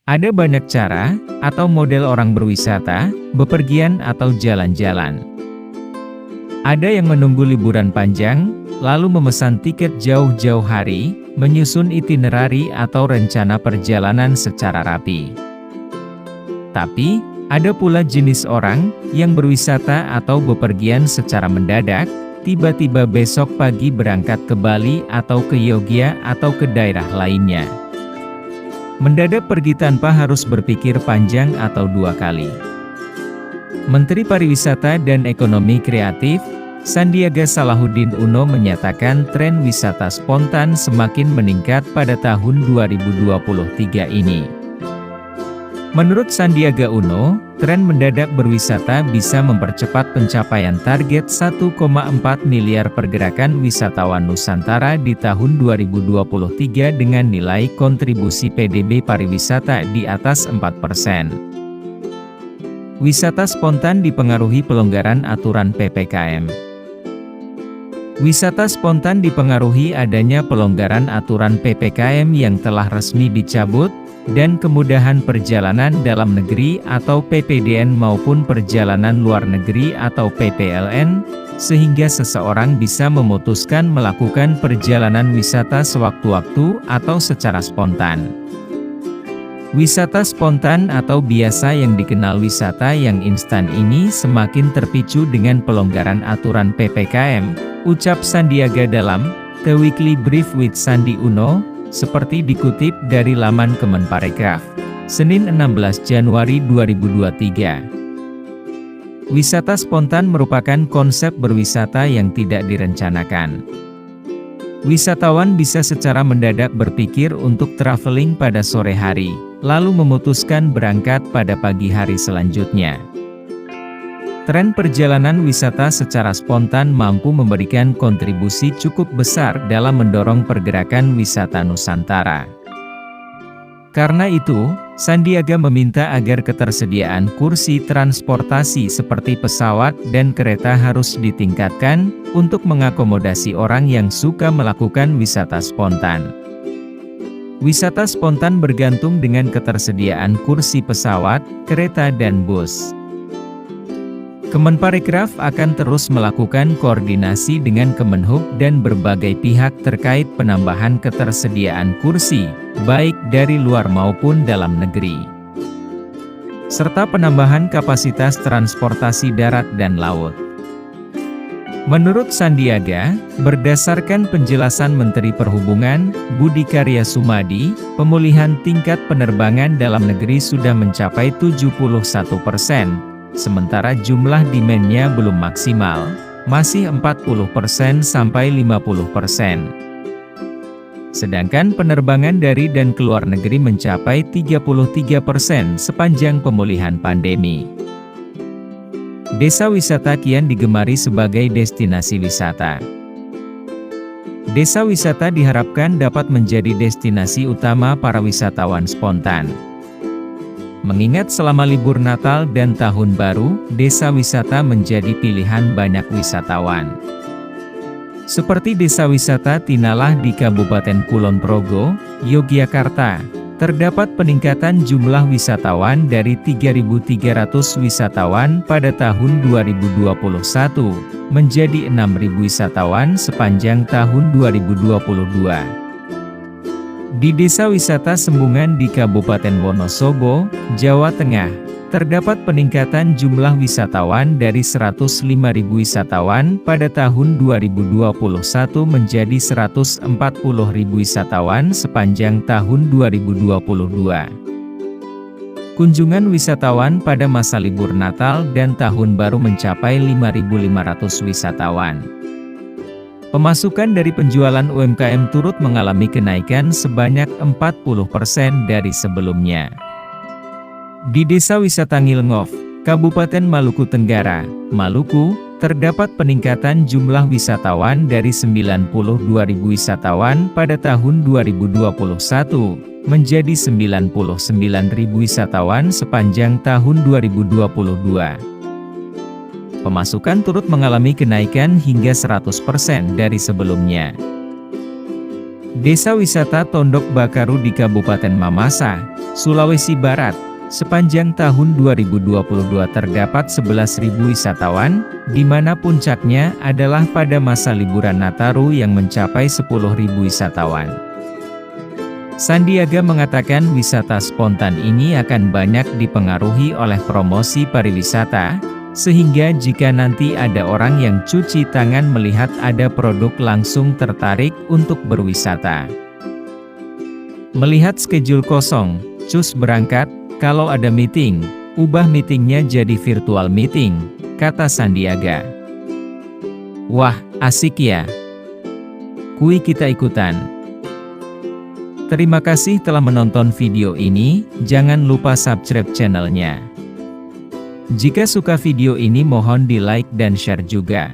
Ada banyak cara atau model orang berwisata, bepergian atau jalan-jalan. Ada yang menunggu liburan panjang, lalu memesan tiket jauh-jauh hari, menyusun itinerari atau rencana perjalanan secara rapi. Tapi, ada pula jenis orang yang berwisata atau bepergian secara mendadak, tiba-tiba besok pagi berangkat ke Bali atau ke Yogyakarta atau ke daerah lainnya. Mendadak pergi tanpa harus berpikir panjang atau dua kali. Menteri Pariwisata dan Ekonomi Kreatif, Sandiaga Salahuddin Uno menyatakan tren wisata spontan semakin meningkat pada tahun 2023 ini. Menurut Sandiaga Uno, tren mendadak berwisata bisa mempercepat pencapaian target 1,4 miliar pergerakan wisatawan Nusantara di tahun 2023 dengan nilai kontribusi PDB pariwisata di atas 4%. Wisata spontan dipengaruhi pelonggaran aturan PPKM. Wisata spontan dipengaruhi adanya pelonggaran aturan PPKM yang telah resmi dicabut, dan kemudahan perjalanan dalam negeri atau PPDN maupun perjalanan luar negeri atau PPLN, sehingga seseorang bisa memutuskan melakukan perjalanan wisata sewaktu-waktu atau secara spontan. Wisata spontan atau biasa yang dikenal wisata yang instan ini semakin terpicu dengan pelonggaran aturan PPKM, ucap Sandiaga dalam The Weekly Brief with Sandi Uno, seperti dikutip dari laman Kemenparekraf, Senin 16 Januari 2023. Wisata spontan merupakan konsep berwisata yang tidak direncanakan. Wisatawan bisa secara mendadak berpikir untuk traveling pada sore hari, lalu memutuskan berangkat pada pagi hari selanjutnya. Tren perjalanan wisata secara spontan mampu memberikan kontribusi cukup besar dalam mendorong pergerakan wisata Nusantara. Karena itu, Sandiaga meminta agar ketersediaan kursi transportasi seperti pesawat dan kereta harus ditingkatkan, untuk mengakomodasi orang yang suka melakukan wisata spontan. Wisata spontan bergantung dengan ketersediaan kursi pesawat, kereta dan bus. Kemenparekraf akan terus melakukan koordinasi dengan Kemenhub dan berbagai pihak terkait penambahan ketersediaan kursi, baik dari luar maupun dalam negeri, serta penambahan kapasitas transportasi darat dan laut. Menurut Sandiaga, berdasarkan penjelasan Menteri Perhubungan, Budi Karya Sumadi, pemulihan tingkat penerbangan dalam negeri sudah mencapai 71%. Sementara jumlah demand-nya belum maksimal, masih 40% sampai 50%. Sedangkan penerbangan dari dan keluar negeri mencapai 33% sepanjang pemulihan pandemi. Desa wisata kian digemari sebagai destinasi wisata. Desa wisata diharapkan dapat menjadi destinasi utama para wisatawan spontan. Mengingat selama libur Natal dan Tahun Baru, desa wisata menjadi pilihan banyak wisatawan. Seperti desa wisata Tinalah di Kabupaten Kulon Progo, Yogyakarta, terdapat peningkatan jumlah wisatawan dari 3.300 wisatawan pada tahun 2021, menjadi 6.000 wisatawan sepanjang tahun 2022. Di Desa Wisata Sembungan di Kabupaten Wonosobo, Jawa Tengah, terdapat peningkatan jumlah wisatawan dari 105.000 wisatawan pada tahun 2021 menjadi 140.000 wisatawan sepanjang tahun 2022. Kunjungan wisatawan pada masa libur Natal dan Tahun Baru mencapai 5.500 wisatawan. Pemasukan dari penjualan UMKM turut mengalami kenaikan sebanyak 40% dari sebelumnya. Di Desa Wisata Ngilngof, Kabupaten Maluku Tenggara, Maluku, terdapat peningkatan jumlah wisatawan dari 92.000 wisatawan pada tahun 2021, menjadi 99.000 wisatawan sepanjang tahun 2022. Pemasukan turut mengalami kenaikan hingga 100% dari sebelumnya. Desa Wisata Tondok Bakaru di Kabupaten Mamasa, Sulawesi Barat, sepanjang tahun 2022 terdapat 11.000 wisatawan, di mana puncaknya adalah pada masa liburan Nataru yang mencapai 10.000 wisatawan. Sandiaga mengatakan wisata spontan ini akan banyak dipengaruhi oleh promosi pariwisata, sehingga jika nanti ada orang yang cuci tangan melihat ada produk langsung tertarik untuk berwisata. Melihat schedule kosong, cus berangkat, kalau ada meeting, ubah meetingnya jadi virtual meeting, kata Sandiaga. Wah, asik ya. Kui kita ikutan. Terima kasih telah menonton video ini, jangan lupa subscribe channelnya. Jika suka video ini mohon di like dan share juga.